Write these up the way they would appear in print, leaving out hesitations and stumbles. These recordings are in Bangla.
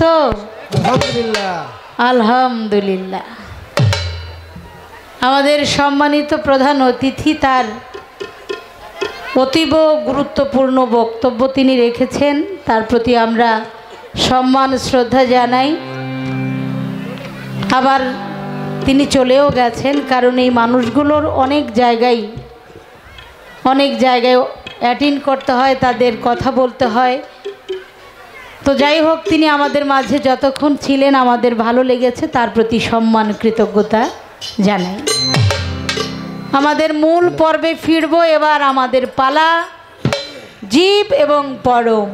তো? আলহামদুলিল্লাহ। আলহামদুলিল্লাহ। আমাদের সম্মানিত প্রধান অতিথি তার অতীব গুরুত্বপূর্ণ বক্তব্য তিনি রেখেছেন, তার প্রতি আমরা সম্মান শ্রদ্ধা জানাই। আবার তিনি চলেও গেছেন, কারণ এই মানুষগুলোর অনেক জায়গায় অ্যাটেন্ড করতে হয়, তাদের কথা বলতে হয়। তো যাই হোক, তিনি আমাদের মাঝে যতক্ষণ ছিলেন আমাদের ভালো লেগেছে, তার প্রতি সম্মান কৃতজ্ঞতা জানাই। আমাদের মূল পর্বে ফিরবো। এবার আমাদের পালা জীব এবং পরম।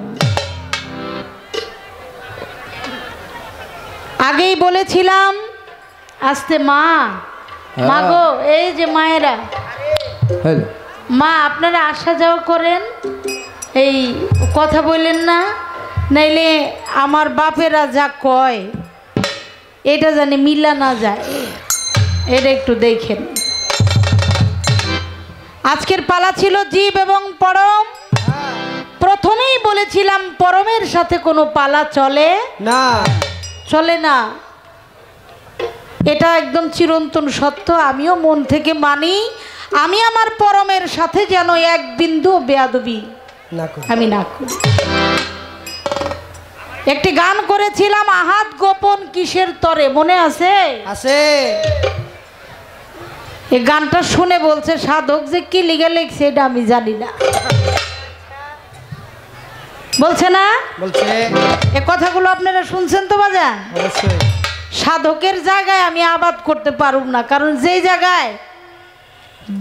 আগেই বলেছিলাম আস্তে মা গো, এই যে মায়েরা, মা আপনারা আসা যাওয়া করেন, এই কথা বললেন না, নাইলে আমার বাপেরা যা কয় এটা জানি মিলা না যায়, এটা একটু দেখেন। আজকের পালা ছিল জীব এবং পরম। প্রথমেই বলেছিলাম পরমের সাথে কোনো পালা চলে না, চলে না। এটা একদম চিরন্তন সত্য, আমিও মন থেকে মানি। আমি আমার পরমের সাথে যেন এক বিন্দু বেয়াদবি আমি না করি। একটি গান করেছিলাম, আহাত গোপন কিসের তরে, মনে আছে? আছে। এই গানটা শুনে বলছে সাধক যে কি লিখে লিখছে এটা আমি জানি না, বলছে না? বলছে। এ কথাগুলো আপনারা শুনছেন তো বাজান? অবশ্যই। সাধকের জায়গায় আমি আবাদ করতে পারব না, কারণ যেই জায়গায়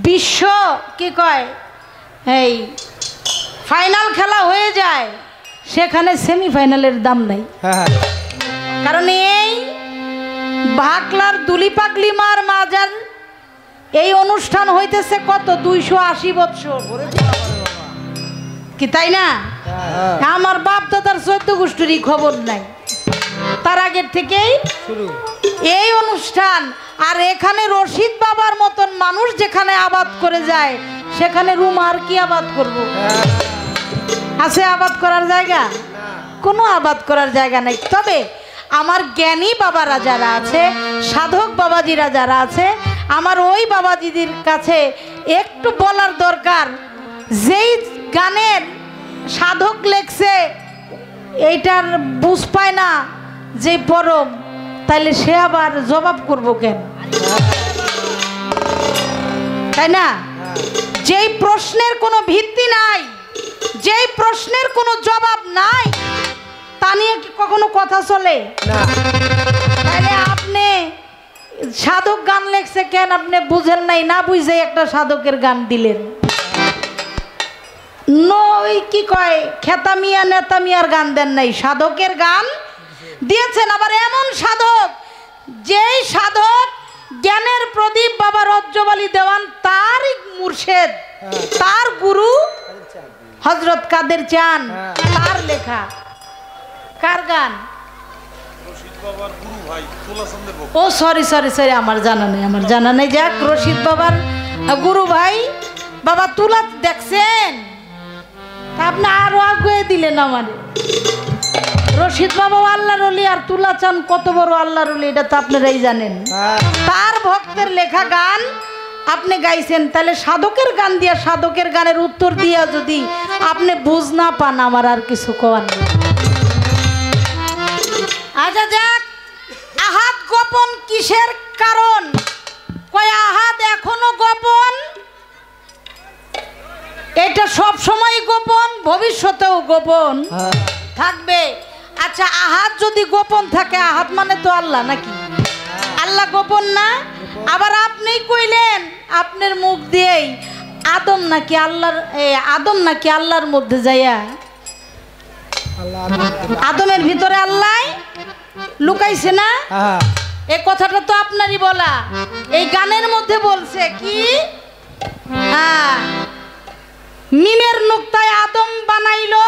বিশ্ব কি কয় এই ফাইনাল খেলা হয়ে যায়, সেখানে সেমিফাইনালের দাম নাই। কারণ এই ভাকলার দুলি পাগলি মার মাজার এই অনুষ্ঠান হইতেছে কত 280 বছর কি, তাই না? আমার বাপ তো তার 14 গোষ্ঠীরই খবর নাই, তার আগের থেকেই এই অনুষ্ঠান। আর এখানে রশিদ বাবার মতন মানুষ যেখানে আবাদ করে যায়, সেখানে রুম আর কি আবাদ করব? আছে আবাদ করার জায়গা? কোনো আবাদ করার জায়গা নেই। তবে আমার জ্ঞানী বাবারা যারা আছে, সাধক বাবাজিরা যারা আছে, আমার ওই বাবাজিদের কাছে একটু বলার দরকার, যেই গানের সাধক লেখছে এইটার বুঝ পায় না যে পরম, তাইলে সে আবার জবাব করবো কেন, তাই না? যেই প্রশ্নের কোনো ভিত্তি নাই, যেই প্রশ্নের কোনো জবাব নাই, তা নিয়ে কি কখনো কথা চলে? তাহলে আপনি সাধক গান লেখছে কেন, আপনি বুঝেন নাই, না বুঝে একটা সাধকের গান দিলেন। নই কি কয় খেতা মিয়া নেতা মিয়ার গান দেন নাই, সাধকের গান দিয়েছেন। আবার এমন সাধক, যেই সাধক জ্ঞানের প্রদীপ বাবা রজ্জব আলী দেওয়ান, তার মুর্শেদ, তার গুরু হযরত কাদের চান, তার লেখা। কার গান? ও সরি, আমার জানা নেই। যাক, রশিদ বাবার গুরু ভাই বাবা তুলা দেখছেন, আপনি আরো আগে দিলেন আমারে। রশিদ বাবা আল্লাহর ওলি, আর তুলা চান কত বড় আল্লাহর ওলি, এটা তো আপনারাই জানেন। তার ভক্তের লেখা গান আপনি গাইছেন, তাহলে সাধকের গান দিয়া, সাধকের গানের উত্তর দিয়া যদি আপনি বুঝ না পান, আমার আর কিছু কওয়ার নেই। আচ্ছা যাক, আহাত গোপন কিসের কারণ? কয় আহাত এখনো গোপন, এটা সব সময় গোপন, ভবিষ্যতেও গোপন থাকবে। আচ্ছা, আহাত যদি গোপন থাকে, আহাত মানে তো আল্লাহ নাকি? আল্লাহ গোপন না? আবার আপনি কইলেন আপনার মুখ দিয়েই আদম নাকি আল্লাহর মধ্যে যাইয়া, আদমের ভিতরে আল্লাহ লুকাইছে না? এই কথাটা তো আপনারই বলা, এই গানের মধ্যে বলছে কি, মিমের নুক্তায় আদম বানাইলো,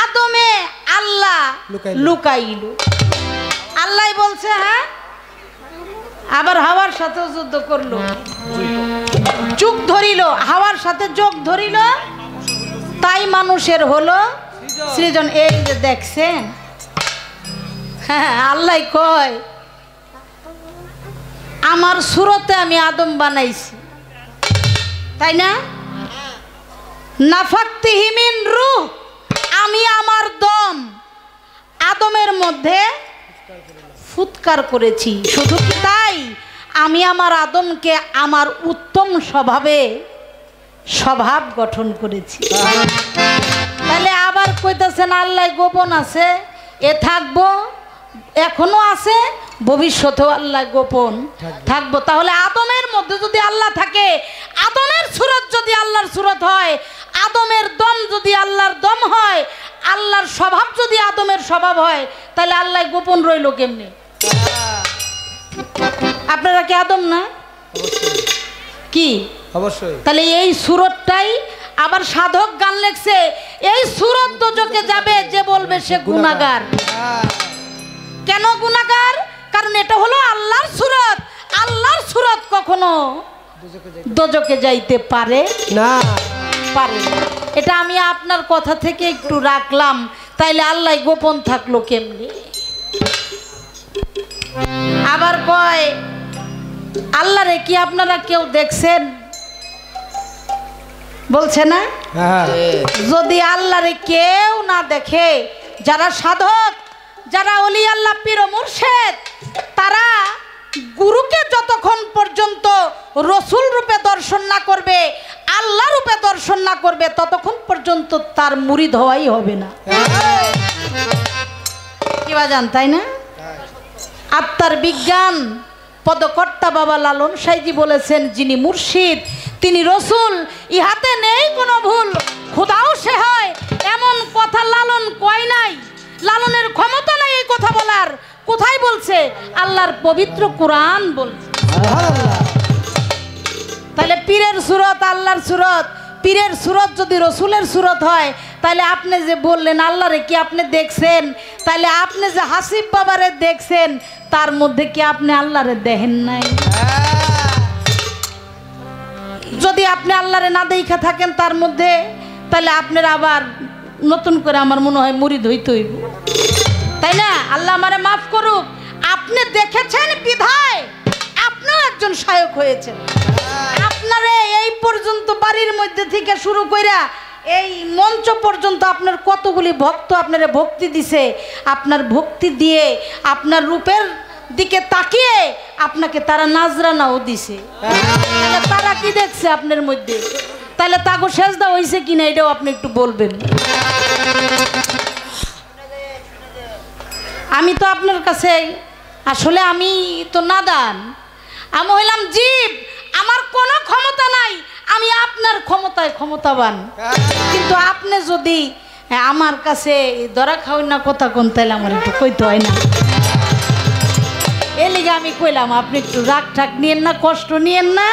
আদমে আল্লাহ লুকাইল। আল্লাহ বলছে, হ্যাঁ। আবার হাওয়ার সাথে যুদ্ধ করলো, চোখ ধরিল, হাওয়ার সাথে চোখ ধরিল, তাই মানুষের হলো সৃজন। এই যে দেখছেন, হ্যাঁ, আল্লাহ কয় আমার সুরতে আমি আদম বানাইছি, তাই না? নাফাকতিহি মিন রূহ, আমি আমার দম আদমের মধ্যে ফুৎকার করেছি। শুধু কি তাই, আমি আমার আদমকে আমার উত্তম স্বভাব গঠন করেছি। তাহলে আবার কইতেছেন আল্লাহ গোপন আছে, এ থাকবো, এখনো আছে, ভবিষ্যতেও আল্লাহ গোপন থাকবো। তাহলে আদমের মধ্যে যদি আল্লাহ থাকে, আদমের সুরত যদি আল্লাহর সুরত হয়, আদমের দম যদি আল্লাহর দম হয়, আল্লাহর স্বভাব যদি আদমের স্বভাব হয়, তাহলে আল্লাহ গোপন রইল কেমনি? আপনারা কি আদম না? কি অবশ্যই। তাহলে এই সুরতটাই আবার সাধক গান লেখছে, এই সুরত দোজকে যাবে যে বলবে সে গুনাহগার। কেন গুনাহগার? কারণ এটা হলো আল্লাহর সুরত। আল্লাহর সুরত কখনো দোজকে যাইতে পারে না, পারে। এটা আমি আপনার কথা থেকে একটু রাখলাম, তাইলে আল্লাহ গোপন থাকলো কেমনি? আবার কয় আল্লাহরে কি আপনারা কেউ দেখছেন? বলছে না? যদি আল্লাহরে কেউ না দেখে, যারা সাধক, যারা ওলি আল্লাহ পীর ও মুর্শেদ, তারা গুরুকে যতক্ষণ পর্যন্ত রসুল রূপে দর্শন না করবে, আল্লাহ রূপে দর্শন না করবে, ততক্ষণ পর্যন্ত তার মুরিদ হওয়াই হবে না। কি বাজান, তাই না? আত্মার বিজ্ঞান পদকর্তা বাবা লালন সাইজি বলেছেন, যিনি মুর্শিদ তিনি রসুল, ইহাতে নেই কোনো ভুল, খোদাও সে হয় এমন কথা লালন কয় নাই। লালনের ক্ষমতা নাই এই কথা বলার। কোথায় বলছে? আল্লাহর পবিত্র কোরআন বলছে। তাহলে পীরের সুরত আল্লাহর সুরত, পীরের সুরত যদি রসুলের সুরত হয়, তাহলে আপনি যে বললেন আল্লাহরে কি আপনি দেখছেন, তাহলে আপনি যে হাসিব বাবারে দেখছেন, তার মধ্যে কি আপনি আল্লাহরে দেখেন নাই? যদি আপনি আল্লাহরে না দেখা থাকেন তার মধ্যে, তাহলে আপনার আবার নতুন করে আমার মনে হয় মুরিদ হইতে হইব, তাই না? আল্লাহ আমারে মাফ করুক। আপনি দেখেছেন বিধায় আপনিও একজন শায়ক হয়েছেন। আপনারে এই পর্যন্ত বাড়ির মধ্যে থেকে শুরু কইরা এই মঞ্চ পর্যন্ত আপনার কতগুলি ভক্ত আপনারে ভক্তি দিছে। আপনার ভক্তি দিয়ে আপনার রূপের দিকে তাকিয়ে আপনাকে তারা নাজরানাও দিছে। তাহলে তারা কি দেখছে আপনার মধ্যে? তাহলে তাকে সেজদা হয়েছে কিনা এটাও আপনি একটু বলবেন। আমি তো আপনার কাছে আসলে আমি তো নাদান, আমি হইলাম জীব, আমার কোনো ক্ষমতা নাই, আমি আপনার ক্ষমতায় ক্ষমতাবান। কিন্তু আপনি যদি আমার কাছে ধরা খাওয়াই না কথা কোন, তাইলে আমার একটু কইতে হয় না। এ লিগে আমি কইলাম আপনি একটু রাগ ঠাক নিয়েন না, কষ্ট নিয়েন না।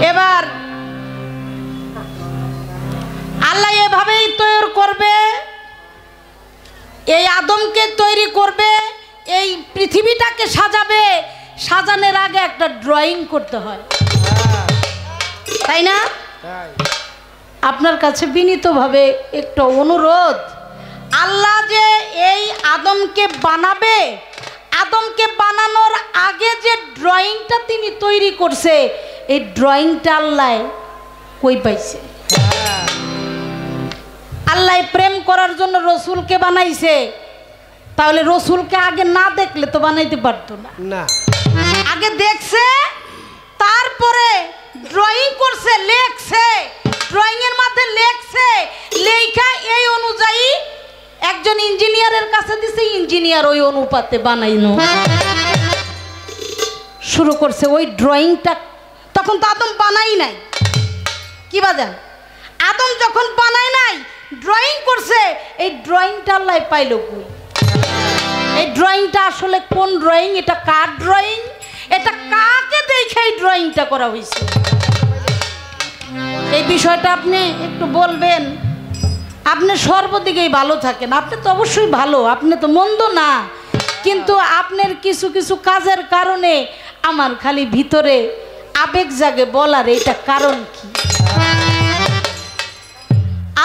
এবার আল্লাহ এভাবেই তৈরি করবে, এই আদমকে তৈরি করবে, এই পৃথিবীটাকে সাজাবে। সাজানোর আগে একটা ড্রয়িং করতে হয়, তাই না? আপনার কাছে বিনীতভাবে একটা অনুরোধ, আল্লাহ যে এই আদমকে বানাবে, আদমকে বানানোর আগে যে ড্রয়িংটা তিনি তৈরি করছে, এই ড্রয়িংটা আল্লাহ কই পাইছে? আল্লাহ প্রেম করার জন্য রসুলকে বানাইছে, তাহলে রসুলকে আগে না দেখলে তো বানাইতে পারতো না। আগে দেখছে, তারপরে ড্রয়িং করছে, লেখছে, ড্রয়িং এর মধ্যে লেখছে, লেখা এই অনুযায়ী একজন ইঞ্জিনিয়ারের কাছে দিছে, ইঞ্জিনিয়ার ওই অনুপাতে বানাইনো শুরু করছে। ওই ড্রয়িংটা তখন তো আদম বানাই নাই। কি বাজান? আদম যখন বানাই নাই, ড্রয়িং করছে, এই ড্রয়িংটা আল্লাহ পাইল কই? এই ড্রয়িংটা আসলে কোন ড্রয়িং? এটা কার ড্রয়িং? এটা কাকে দেখে এই ড্রয়িংটা করা হয়েছে? এই বিষয়টা আপনি একটু বলবেন। আপনি সর্বদিকেই ভালো থাকেন, আপনি তো অবশ্যই ভালো, আপনি তো মন্দ না, কিন্তু আপনার কিছু কিছু কাজের কারণে আমার খালি ভিতরে আবেগ জাগে বলার, এটা কারণ কি?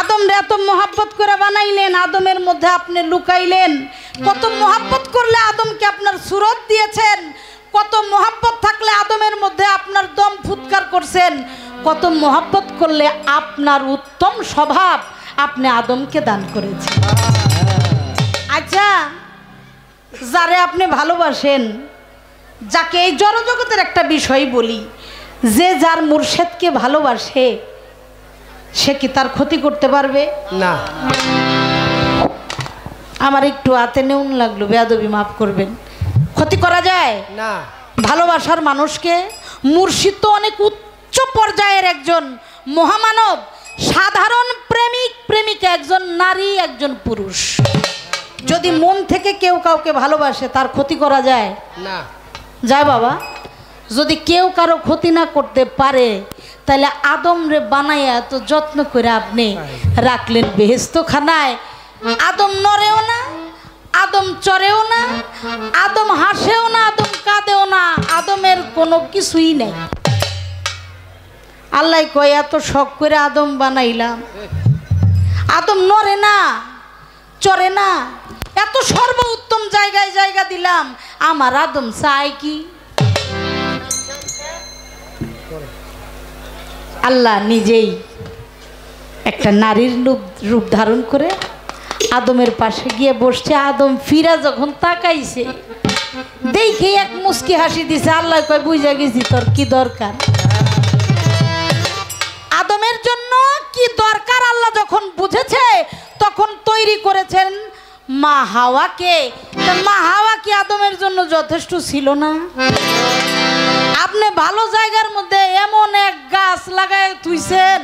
আদমরে এত মোহাব্বত করে বানাইলেন, আদমের মধ্যে আপনি লুকাইলেন। কত মোহাব্বত করলে আদমকে আপনার সুরত দিয়েছেন, কত মোহাব্বত থাকলে আদমের মধ্যে আপনার দম ফুৎকার করছেন, কত মোহাব্বত করলে আপনার উত্তম স্বভাব আপনি আদমকে দান করেছেন। আচ্ছা, যারে আপনি ভালোবাসেন, যাকে এই জড়জগতের একটা বিষয় বলি, যে যার মুর্শেদকে ভালোবাসে সে কি তার ক্ষতি করতে পারবে? না। আমার একটু হাতে নেউন লাগলো, বেয়াদবি মাফ করবেন। ক্ষতি করা যায় না। ভালোবাসার মানুষকে। মুর্শিদ তো অনেক উচ্চ পর্যায়ের একজন মহামানব, সাধারণ প্রেমিক প্রেমিকা, একজন নারী একজন পুরুষ। যদি মন থেকে কেউ কাউকে ভালোবাসে তার ক্ষতি করা যায় না। যায় বাবা। যদি কেউ কারো ক্ষতি না করতে পারে তাহলে আদম রে বানাইয়া এত যত্ন করে আপনি রাখলেন বেহেশত খানায়। আদম নড়েও না, আদম চড়েও না, আদম হাসেও না, আদম কাঁদেও না, আদমের কোনো কিছুই নেই। আল্লাহ কয় এত শখ করে আদম বানাইলাম, আদম নড়ে না, চড়ে না, এত সর্বোত্তম জায়গায় জায়গা দিলাম, আমার আদম চাই কি? আল্লাহ নিজেই একটা নারীর রূপ ধারণ করে আদমের পাশে গিয়ে বসছে। আদম ফিরা যখন তাকাইছে দেখে এক মুস্কি হাসি দিছে। আল্লাহ কয় বুঝা গেছি তোর কি দরকার। আদমের জন্য কি দরকার আল্লাহ যখন বুঝেছে তখন তৈরি করেছেন মা হাওয়াকে। মা হাওয়া কি আদমের জন্য যথেষ্ট ছিল না? আপনি ভালো জায়গার মধ্যে এমন এক গাছ লাগায় তুইছেন,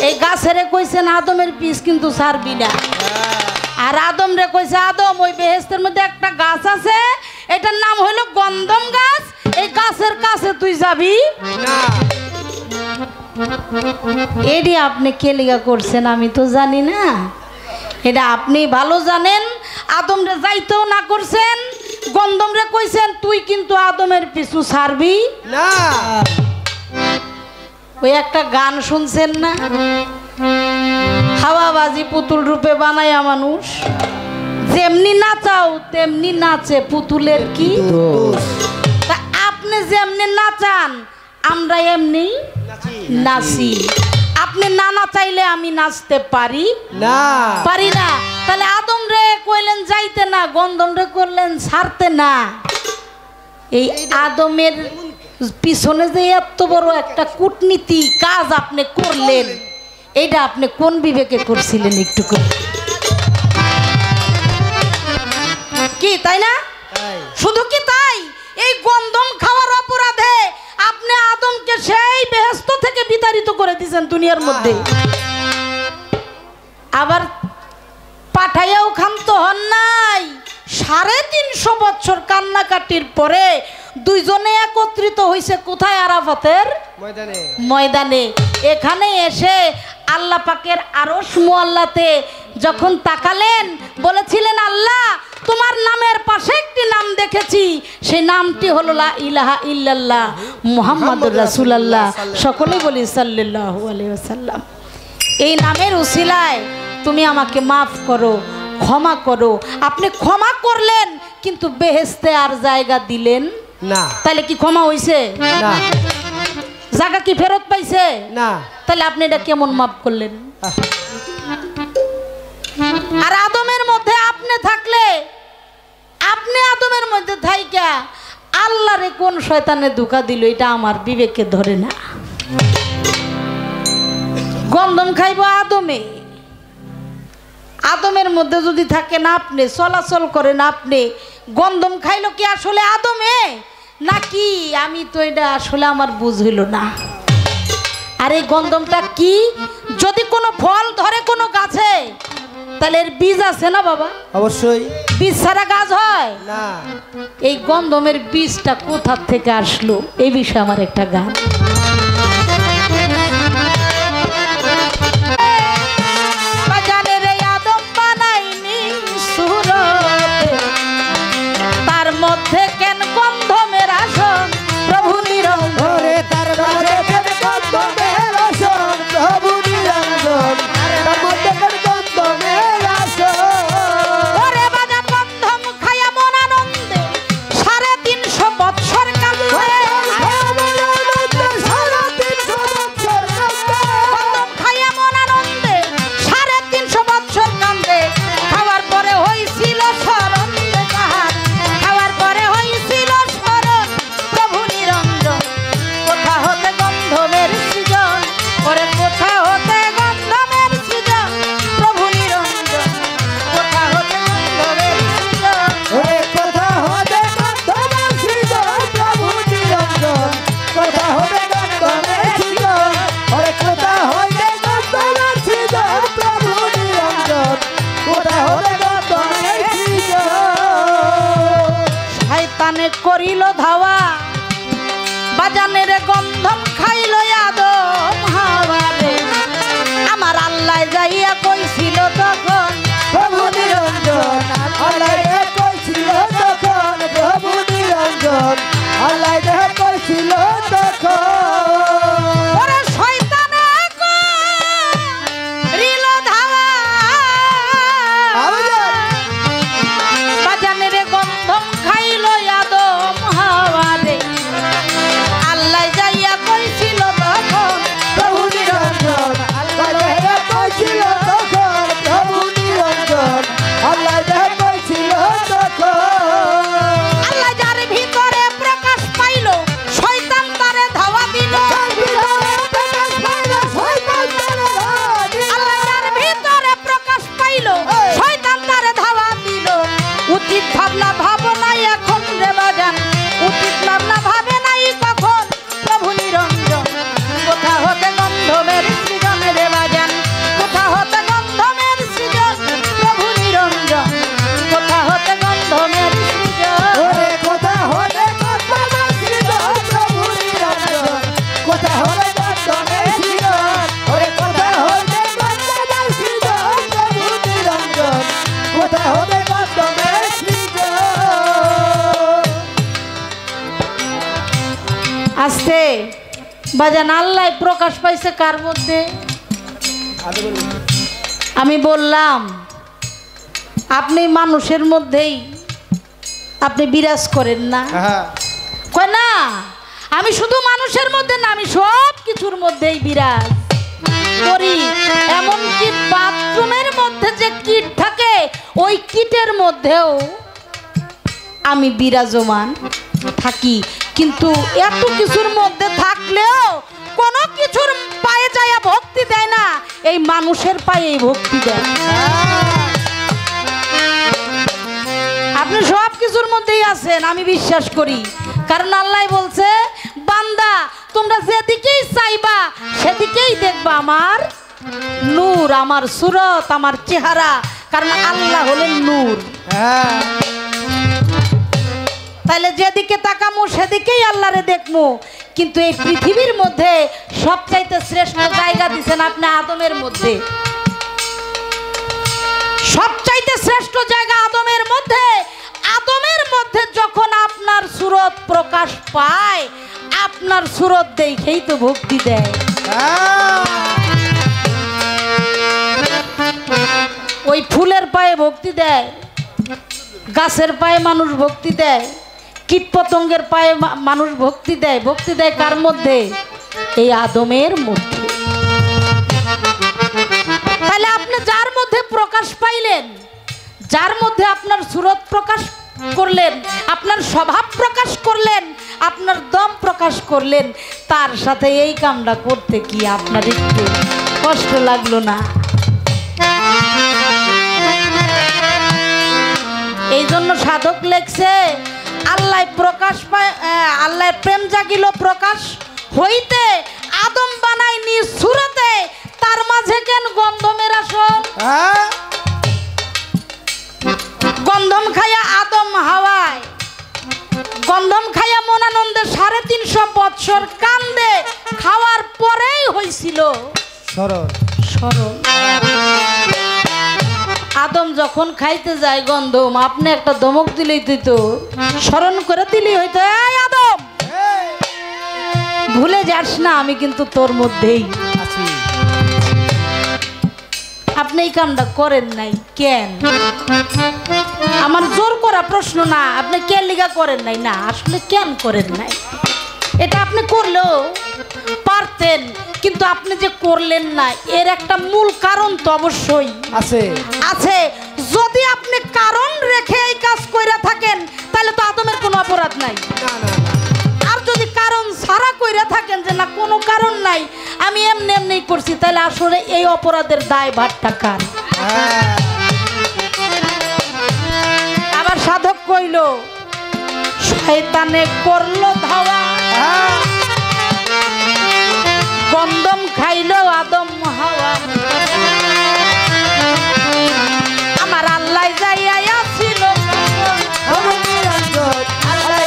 এই গাছের কইছেন আদমের পিস কিন্তু ছাড়বি না। আর আদম রে কইছে আদম ওই বেহেশতের মধ্যে একটা গাছ আছে, এটার নাম হইল গন্ধম গাছ, এই গাছের কাছে তুই যাবি না। এডি আপনি কে লিগা করছেন আমি তো জানি না, এটা আপনি ভালো জানেন। আদম রে যাইতেও না করছেন, গন্ধম রে কইছেন তুই কিন্তু আদমের পিছু ছাড়বি না। ওই একটা গান শুনছেন না, হাওয়াবাজি পুতুল রূপে বানায়া মানুষ, যেমনি নাচাও তেমনি নাচে পুতুলের কি দোষ। তা আপনি যেমনি নাচান আমরা এমনি নাচি। আপনি না নাচাইলে আমি নাচতে পারি না, পারি না। তাহলে আদম রে কইলেন যাইতে না, গন্ধম রে করলেন ছাড়তে না। এই আদমের পিছনে যে এত বড় একটা কূটনীতি কাজ আপনি করলেন, এইটা আপনি কোন বিবেকে করছিলেন একটু করে কি? তাই না? শুধু কি তাই? এই গন্ধম খাওয়ার অপরাধে আপনি আদমকে সেই বেহেশত থেকে বিতাড়িত করে দিয়েছেন দুনিয়ার মধ্যে। আবার পাঠাইয়াও ক্ষান্ত হন নাই। 350 বছর কান্নাকাটির পরে দুইজনে একত্রিত হয়েছে কোথায়? আরাফাতের ময়দানে। এখানে এসে আল্লাহ পাকের আরশ মুআল্লাতে যখন তাকালেন বলেছিলেন আল্লাহ তোমার নামের পাশে একটি নাম দেখেছি, সেই নামটি হলো লা ইলাহা ইল্লাল্লাহ মুহাম্মাদুর রাসূলুল্লাহ। সকলেই বলি সাল্লাল্লাহু আলাইহি ওয়াসাল্লাম। এই নামের উসিলায় তুমি আমাকে মাফ করো, ক্ষমা করো। আপনি ক্ষমা করলেন কিন্তু বেহেশতে আর জায়গা দিলেন না। তাহলে কি ক্ষমা হইছে? না। জায়গা কি ফেরত পাইছে? না। তাহলে আপনি এটা কেমন মাফ করলেন? আর আদমের মধ্যে আপনি থাকলে, আপনি আদমের মধ্যে থাইকা আল্লাহরে কোন শয়তানে ধোঁকা দিল এটা আমার বিবেকে ধরে না। গন্ধম খাইব আদমে, আদমের মধ্যে যদি থাকেন আপনি, চলাচল করেন আপনি, গন্ধম খাইলো কি আসলে আদমে নাকি? আমি তো এটা আসলে আমার বুঝ হইল না। আর এই গন্ধমটা কি? যদি কোনো ফল ধরে কোনো গাছে তাহলে এর বীজ আছে না বাবা? অবশ্যই। বীজ ছাড়া গাছ হয় না। এই গন্ধমের বীজটা কোথা থেকে আসলো এই বিষয়ে আমার একটা গান। তার মধ্যে কেন গন্ধমের আসন প্রভু নিরঞ্জন, তার মধ্যে কেন গন্ধমের আসন প্রভু নিরঞ্জন, তার মধ্যে কেন গন্ধমের আসন। ওরে বাজা গন্ধম খায়া মন আনন্দ শয়তানে করিল ধাওয়া বাজানের গন্ধম খাইল আদম হাওয়া রে আমার আল্লাহ যাইয়া কইছিল তখন প্রভু নিরঞ্জন আল্লাহ কইছিল তখন প্রভু নিরঞ্জন আল্লাহ কইছিল তখন ওরে শয়তানে করিল ধাওয়া বাজানের গন্ধম খাইল আদম হাওয়া রে আল্লাহ যাইয়া কইছিল তখন প্রভু নিরঞ্জন আল্লাহ কইছিল তখন প্রভু নিরঞ্জন আল্লাহ কইছিল তখন আল্লাহ যার ভিতরে প্রকাশ পাইল শয়তান তারে ধাওয়া দিল আল্লাহ যার ভিতরে প্রকাশ পাইল শয়তান তারে ধাওয়া দিল উচিত ভাবনা ভাবনাই এখন রে বাজান উচিত ভাবনা ভাবে নাই কখন প্রভু নিরঞ্জন কোথা হতে গন্ধমের সৃজন রে বাজান কোথা হতে গন্ধমের সৃজন প্রভু নিরঞ্জন কোথা হতে গন্ধমের সৃজন ওরে কোথা হলে গন্ধমের সৃজন প্রভু নিরঞ্জন কোথা হলে গন্ধমের সৃজন ওরে কোথা হলে গন্ধমের সৃজন প্রভু নিরঞ্জন কোথা হলে গন্ধমের সৃজন আস্তে বাজান আল্লাহ প্রকাশ পাইছে কার মধ্যে আমি বললাম আপনি মানুষের মধ্যেই আপনি বিরাজ করেন না কয় না আমি শুধু মানুষের মধ্যে না আমি সব কিছুর মধ্যেই বিরাজ করি এমনকি বাথরুমের মধ্যে যে কীট থাকে ওই কীটের মধ্যেও আমি বিরাজমান থাকি কিন্তু এত কিছুর মধ্যে থাকলেও কোনো কিছুর পায়ে যায় ভক্তি দেয় না এই মানুষের পায়ে ভক্তি দেয় আপনি সব কিছুর মধ্যেই আছেন আমি বিশ্বাস করি কারণ আল্লাহ বলছে বান্দা তোমরা যেদিকেই চাইবা সেদিকেই দেখবা আমার নূর আমার সুরত আমার চেহারা কারণ আল্লাহ হলেন নূর তাহলে যেদিকে তাকামো সেদিকেই আল্লাহরে দেখবো কিন্তু এই পৃথিবীর মধ্যে সবচাইতে শ্রেষ্ঠ জায়গা দিয়েছেন আপনি আদমের মধ্যে সবচাইতে শ্রেষ্ঠ জায়গা আদমের মধ্যে যখন আপনার সুরত প্রকাশ পায় আপনার সুরত দেখেই তো ভক্তি দেয় ওই ফুলের পায়ে ভক্তি দেয় গাছের পায়ে মানুষ ভক্তি দেয় কীট পতঙ্গের পায়ে মানুষ ভক্তি দেয় কার মধ্যে এই আদমের মধ্যে তাহলে আপনি যার মধ্যে প্রকাশ পাইলেন যার মধ্যে আপনার সুরত প্রকাশ করলেন আপনার স্বভাব প্রকাশ করলেন আপনার দম প্রকাশ করলেন তার সাথে এই কামটা করতে কি আপনার একটু কষ্ট লাগলো না এই জন্য সাধক লেখছে আল্লাহ প্রকাশ পায় আল্লাহ প্রেম জাগিল প্রকাশ হইতে আদম বানাই নি সুরতে তার মাঝে কেন গন্ধমের আসন গন্ধম খায়া আদম হাওয়ায় গন্ধম খায়া মনানন্দে 350 বৎসর কান্দে খাওয়ার পরেই হয়েছিল সরল আদম যখন খাইতে যায় গন্ধম আপনি একটা ধমক দিলেই তুই তো স্মরণ করে দিলেই হইতো এই আদম ভুলে যাস না আমি কিন্তু তোর মধ্যেই আছি আপনি এই কামটা করেন নাই কেন আমার জোর করা প্রশ্ন না আপনি কেন লিগা করেন নাই না আসলে কেন করেন নাই এটা আপনি করলেও পারতেন কিন্তু আপনি যে করলেন না এর একটা মূল কারণ তো অবশ্যই আছে যদি আপনি কারণ রেখে এই কাজ কইরা থাকেন তাহলে তো আদমের কোনো অপরাধ নাই আর যদি কারণ ছাড়া কইরা থাকেন যে না কোনো কারণ নাই আমি এমনি করছি তাহলে আসলে এই অপরাধের দায় ভারটা কার আবার সাধক কইল শয়তানে করলো ধাওয়া গন্ধম খাইলো আদম হাওয়া আমার আল্লাহ যাইয়া ছিল আল্লাহ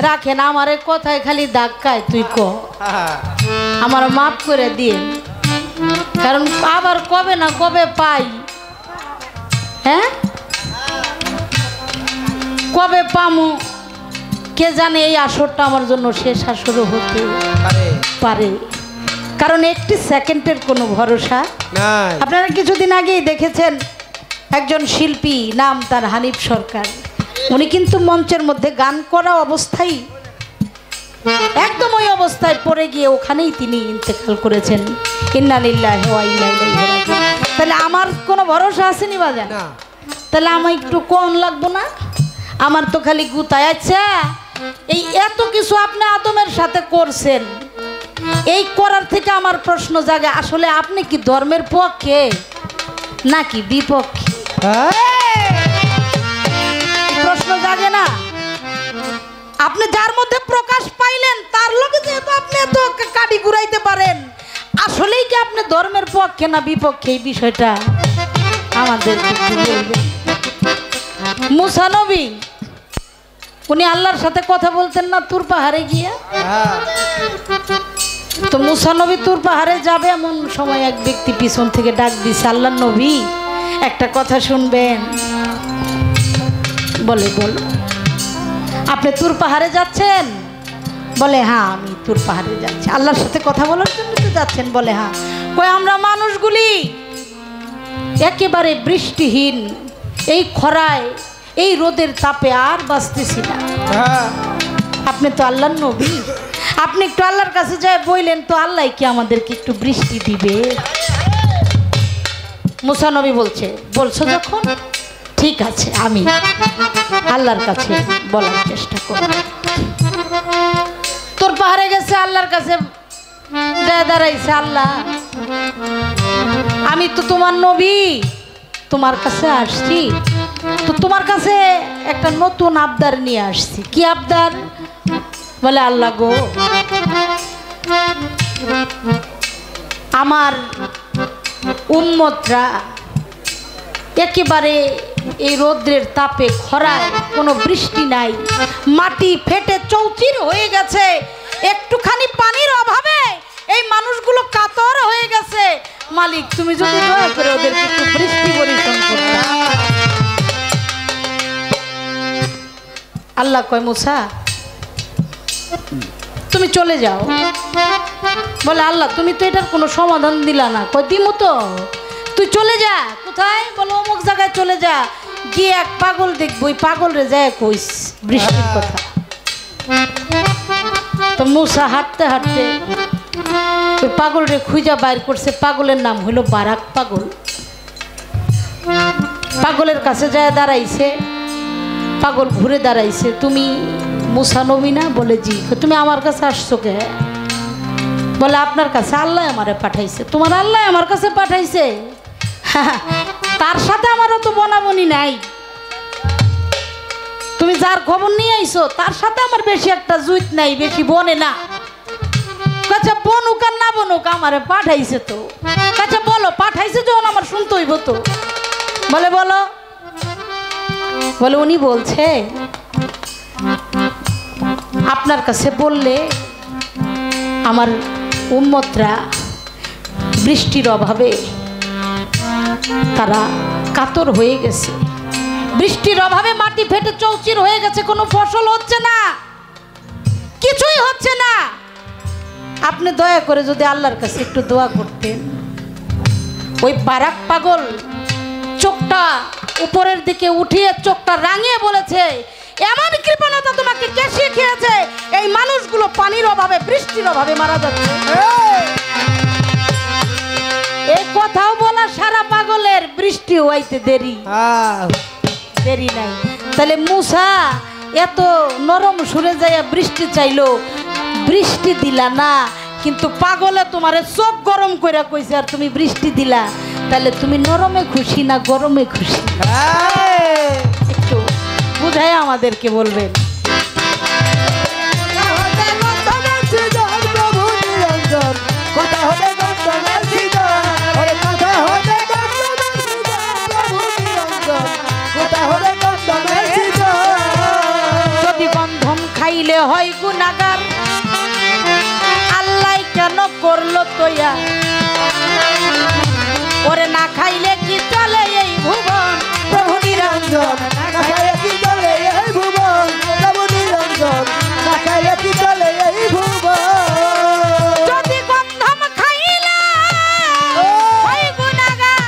রাখেন, আমারে কথায় খালি ধাক্কায় তুই ক, আমার মাফ করে দিন, কারণ আবার কবে না কবে পাই, হ্যাঁ কবে পামু কে জানে। এই আসরটা আমার জন্য শেষ আসরও হতে পারে, কারণ একটি সেকেন্ডের কোনো ভরসা নাই। আপনারা কিছুদিন আগেই দেখেছেন একজন শিল্পী, নাম তার হানিফ সরকার, উনি কিন্তু মঞ্চের মধ্যে গান করা অবস্থায় একদম ওই অবস্থায় পড়ে গিয়ে ওখানেই তিনি ইন্তেকাল করেছেন। ইন্না লিল্লাহি ওয়া ইন্না ইলাইহি রাজিউন। তাহলে আমার কোনো ভরসা আসেনি বাজান? তাহলে আমার একটু কোন লাগবো না? আমার তো খালি গুতায়। আচ্ছা, এই এত কিছু আপনি আদমের সাথে করছেন, এই করার থেকে আমার প্রশ্ন জাগে, আসলে আপনি কি ধর্মের পক্ষে নাকি বিপক্ষে? প্রশ্ন জাগে না? আপনি যার মধ্যে প্রকাশ পাইলেন তার লোকে যেহেতু আপনি এত কাটি ঘুরাইতে পারেন, আসলেই কি আপনি ধর্মের পক্ষে না বিপক্ষে? এই বিষয়টা আমাদের মুসা নবী, উনি আল্লাহর সাথে কথা বলতেন না তুর পাহাড়ে গিয়ে? তো মুসা নবী তুর পাহাড়ে যাবে, এমন সময় এক ব্যক্তি পিছন থেকে ডাক দিছে, আল্লাহর নবী একটা কথা শুনবেন। বলে, বল। আপনি তুর পাহাড়ে যাচ্ছেন? বলে, হ্যাঁ আমি তুর পাহাড়ে যাচ্ছি। আল্লাহর সাথে কথা বলার জন্য তো যাচ্ছেন? বলে, হ্যাঁ। কই, আমরা মানুষগুলি একেবারে বৃষ্টিহীন এই খরায় এই রোদের তাপে আর বাঁচতেছি না। আপনি তো আল্লাহর নবী, আপনি একটু আল্লাহর কাছে যায় বললেন তো, আল্লাহ কি আমাদেরকে একটু বৃষ্টি দিবে? মুসা নবী বলছে, বলছো যখন ঠিক আছে, আমি আল্লাহর কাছে বলার চেষ্টা করব। তোর পাহাড়ে গেছে, আল্লাহর কাছে দাঁড়াইছে, আল্লাহ আমি তো তোমার নবী, তোমার কাছে আসছি, তো তোমার কাছে একটা নতুন আবদার নিয়ে আসছি। কি আবদার? বলে, আল্লাহ গো, আমার উম্মতরা একেবারে এই রৌদ্রের তাপে খরায়, কোনো বৃষ্টি নাই, মাটি ফেটে চৌচির হয়ে গেছে, একটুখানি পানির অভাবে এই মানুষগুলো কাতর হয়ে গেছে। মালিক, তুমি যদি দয়া করে ওদেরকে একটু বৃষ্টি বর্ষণ করো। আল্লাহ কয়, মুসা তুমি চলে যাও। বলে, আল্লাহ তুমি তো এটার কোনো সমাধান দিলা না। কয়, দিমু তো, তুই চলে যা। কোথায়? বলো, অমুক জায়গায় চলে যা, গিয়ে এক পাগল দেখবো, ওই পাগল রে যায় কইস বৃষ্টির কথা। তো মুসা হাঁটতে হাঁটতে ওই পাগল রে খুঁজা বাইর করছে। পাগলের নাম হলো বারাক পাগল। পাগলের কাছে যায় দাঁড়াইছে, পাগল ঘুরে দাঁড়াইছে, তুমি মুসা নবী না? বলে, জি। তুমি আমার কাছে আসছো কে? বলে, আপনার কাছে আল্লাহ আমারে পাঠাইছে। তোমার আল্লাহ আমার কাছে পাঠাইছে? তার সাথে আমারও তো বনাবনি নাই, তুমি যার খবর নিয়ে আইছো তার সাথে আমার বেশি একটা জুইত নাই, বেশি বনে না। কাছে বনুক আর না বনুক, আমারে পাঠাইছে তো। কাছে বলো, পাঠাইছে যখন আমার শুনতে হইব তো। বলে, বলো। বলে, উনি বলছে আপনার কাছে বললে আমার উম্মতরা বৃষ্টির অভাবে তারা কাতর হয়ে গেছে, বৃষ্টির অভাবে মাটি ফেটে চৌচির হয়ে গেছে, কোনো ফসল হচ্ছে না, কিছুই হচ্ছে না। আপনি দয়া করে যদি আল্লাহর কাছে একটু দোয়া করতেন। ওই বারাক পাগল চোখটা উপরের দিকে উঠিয়ে চোখটা রাঙিয়ে বলেছে, এমন কৃপণতা তোমাকে কে শিখিয়েছে? এই মানুষগুলো পানির অভাবে বৃষ্টির অভাবে মারা যাচ্ছে। এই কথাও বলা সারা পাগলের, বৃষ্টি হইতে দেরি দেরি নাই। তাহলে মুসা এত নরম সুরে যাইয়া বৃষ্টি চাইলো, বৃষ্টি দিলা না, কিন্তু পাগলে তোমারে চোখ গরম করে কইছে আর তুমি বৃষ্টি দিলা। তাহলে তুমি নরমে খুশি না গরমে খুশি? একটু বুঝাই আমাদেরকে বলবেন। যদি বন্ধন খাইলে খাইলে হয় গুনাহগার আল্লাহ কেন করলো তৈয়া ওরে না খাইলে কি চলে এই ভুবন প্রভু নিরঞ্জন না খাইলে কি চলে এই ভুবন প্রভু নিরঞ্জন না খাইলে কি চলে এই ভুবন যদি গন্ধম খাইলে হয় গুনাহগার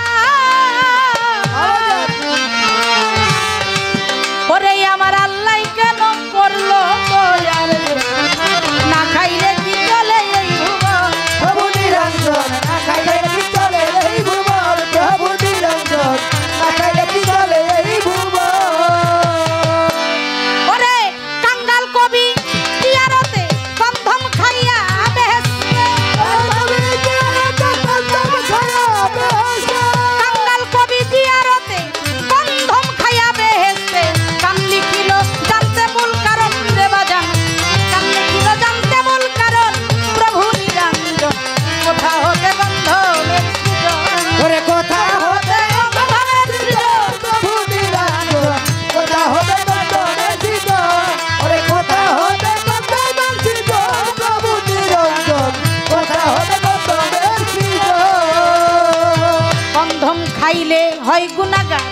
ওরে আমার আল্লাহ কেন করলো তৈয়া না খাইলে কি চলে এই ভুবন প্রভু নিরঞ্জন না খাইলে কি চলে এই ভুবন প্রভু নিরঞ্জন না খাইলে কি চলে এই ভুবন ওরে কাঙ্গাল কবি তিয়ারতে গন্ধম খাইয়া বেহেশতে কাঙ্গাল কবি তিয়ারতে গন্ধম খাইয়া বেহেশতে কান লিখিল জানতে মূল কারণ রে বাজান কান লিখিল জানতে মূল কারণ প্রভু নিরঞ্জন কোথা হতে গন্ধমের সৃজন ওরে কথা হতে গন্ধমের সৃজন প্রভু নিরঞ্জন কথা হতে গন্ধমের সৃজন ওরে কথা হতে গন্ধমের সৃজন প্রভু নিরঞ্জন কথা হতে গন্ধমের সৃজন গন্ধম খাইলে হয় গুনাহগার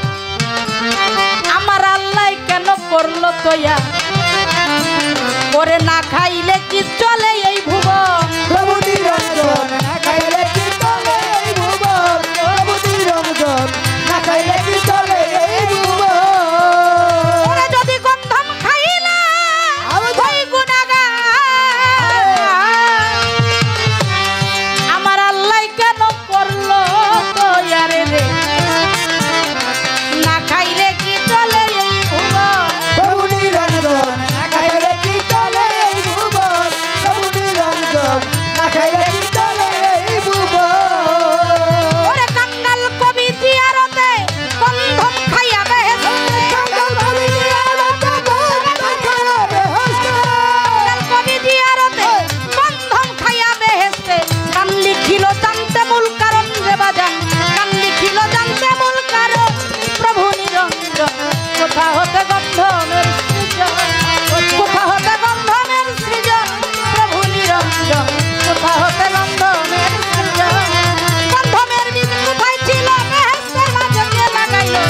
আমার আল্লাহ কেন করলো তৈয়া ওরে না খাইলে কি চলে এই ভুবন প্রভু নিরঞ্জন না খাইলে কি চলে এই ভুবন প্রভু নিরঞ্জন না খাইলে কি চলে এই ভুবন ওরে যদি গন্ধম খাইলে হয় গুনাহগার আমার আল্লাহ কেন করলো তৈয়া রে না খাইলে কি চলে এই ভুবন প্রভু নিরঞ্জন না খাইলে কি চলে এই ভুবন প্রভু নিরঞ্জন না খাইলে কি চলে এই ভুবন ওরে কাঙ্গাল কবি তিয়ারতে গন্ধম খাইয়া বেহেশতে কাঙ্গাল কবি তিয়ারতে কাঙ্গাল কবি তিয়ারতে গন্ধম খাইয়া বেহেশতে কান লিখিল জানতে মূল কারণ রে বাজান কান লিখিল জানতে মূল কারণ প্রভু নিরঞ্জন কোথা হতে গন্ধমের সৃজন কোথা হতে গন্ধমের সৃজন প্রভু নিরঞ্জন কোথা হতে গন্ধমের সৃজন গন্ধমের বীজ কোথায় ছিল বেহেশতের মাঝে কে লাগাইলো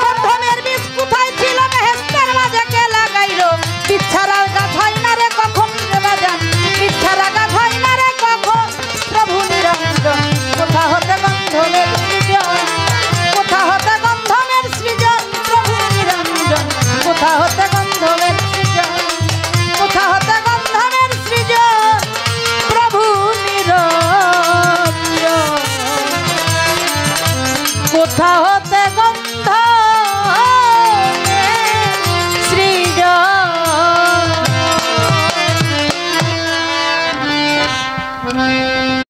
গন্ধমের বীজ কোথায় ছিল বেহেশতের মাঝে কে লাগাইলো পিছারা গাছ হয় না রে কখন রে বাজান পিছারা গাছ হয় না রে কখন প্রভু নিরঞ্জন কোথা হতে গন্ধমের সৃজন কোথা হতে গন্ধমের সৃজন প্রভু নিরঞ্জন কোথা হতে গন্ধমের সৃজন কোথা হতে গন্ধমের সৃজন প্রভু নিরঞ্জন কোথা হতে গন্ধ